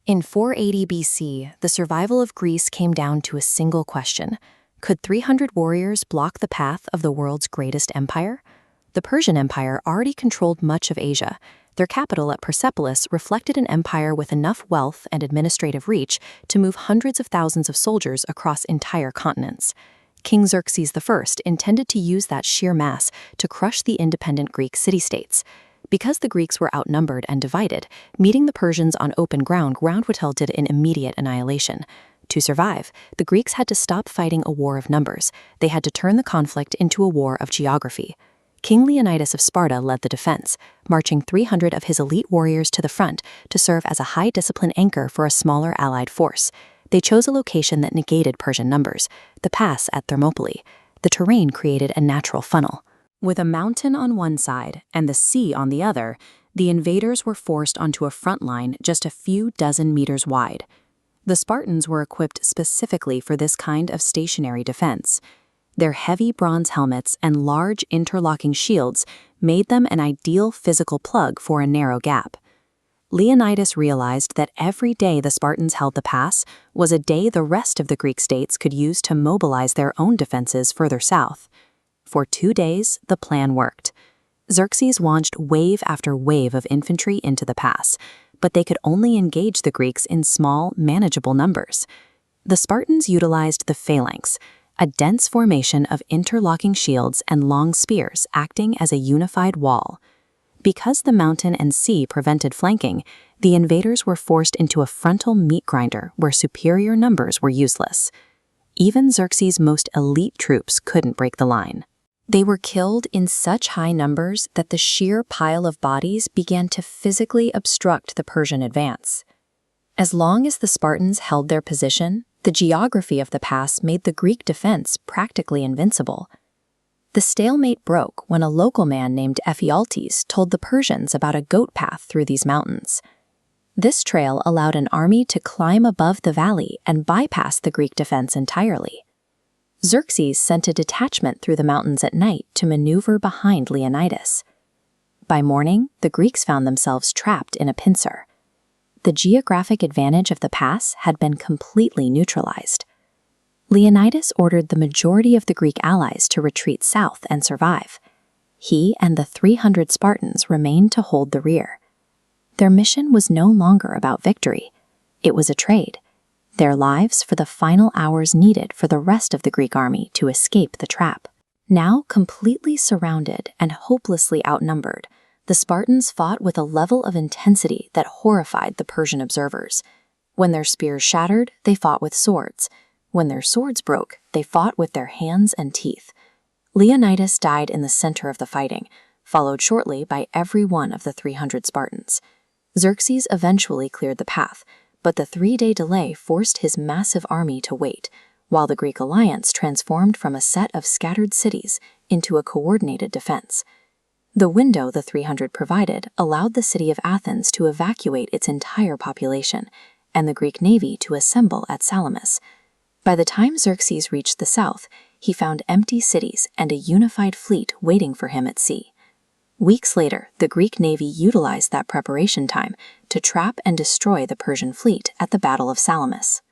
In 480 BC, the survival of Greece came down to a single question. Could 300 warriors block the path of the world's greatest empire? The Persian Empire already controlled much of Asia. Their capital at Persepolis reflected an empire with enough wealth and administrative reach to move hundreds of thousands of soldiers across entire continents. King Xerxes I intended to use that sheer mass to crush the independent Greek city-states. Because the Greeks were outnumbered and divided, meeting the Persians on open ground did an immediate annihilation. To survive, the Greeks had to stop fighting a war of numbers. They had to turn the conflict into a war of geography. King Leonidas of Sparta led the defense, marching 300 of his elite warriors to the front to serve as a high-discipline anchor for a smaller allied force. They chose a location that negated Persian numbers, the pass at Thermopylae. The terrain created a natural funnel. With a mountain on one side and the sea on the other, the invaders were forced onto a front line just a few dozen meters wide. The Spartans were equipped specifically for this kind of stationary defense. Their heavy bronze helmets and large interlocking shields made them an ideal physical plug for a narrow gap. Leonidas realized that every day the Spartans held the pass was a day the rest of the Greek states could use to mobilize their own defenses further south. For 2 days, the plan worked. Xerxes launched wave after wave of infantry into the pass, but they could only engage the Greeks in small, manageable numbers. The Spartans utilized the phalanx, a dense formation of interlocking shields and long spears acting as a unified wall. Because the mountain and sea prevented flanking, the invaders were forced into a frontal meat grinder where superior numbers were useless. Even Xerxes' most elite troops couldn't break the line. They were killed in such high numbers that the sheer pile of bodies began to physically obstruct the Persian advance. As long as the Spartans held their position, the geography of the pass made the Greek defense practically invincible. The stalemate broke when a local man named Ephialtes told the Persians about a goat path through these mountains. This trail allowed an army to climb above the valley and bypass the Greek defense entirely. Xerxes sent a detachment through the mountains at night to maneuver behind Leonidas. By morning, the Greeks found themselves trapped in a pincer. The geographic advantage of the pass had been completely neutralized. Leonidas ordered the majority of the Greek allies to retreat south and survive. He and the 300 Spartans remained to hold the rear. Their mission was no longer about victory. It was a trade. Their lives for the final hours needed for the rest of the Greek army to escape the trap. Now completely surrounded and hopelessly outnumbered, the Spartans fought with a level of intensity that horrified the Persian observers. When their spears shattered, they fought with swords. When their swords broke, they fought with their hands and teeth. Leonidas died in the center of the fighting, followed shortly by every one of the 300 Spartans. Xerxes eventually cleared the path, but the 3-day delay forced his massive army to wait, while the Greek alliance transformed from a set of scattered cities into a coordinated defense. The window the 300 provided allowed the city of Athens to evacuate its entire population, and the Greek navy to assemble at Salamis. By the time Xerxes reached the south, he found empty cities and a unified fleet waiting for him at sea. Weeks later, the Greek navy utilized that preparation time to trap and destroy the Persian fleet at the Battle of Salamis.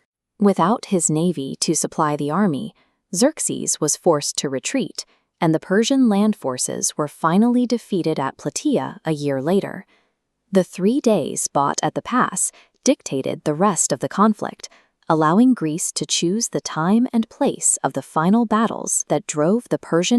Without his navy to supply the army, Xerxes was forced to retreat, and the Persian land forces were finally defeated at Plataea a year later. The 3 days fought at the pass dictated the rest of the conflict, allowing Greece to choose the time and place of the final battles that drove the Persian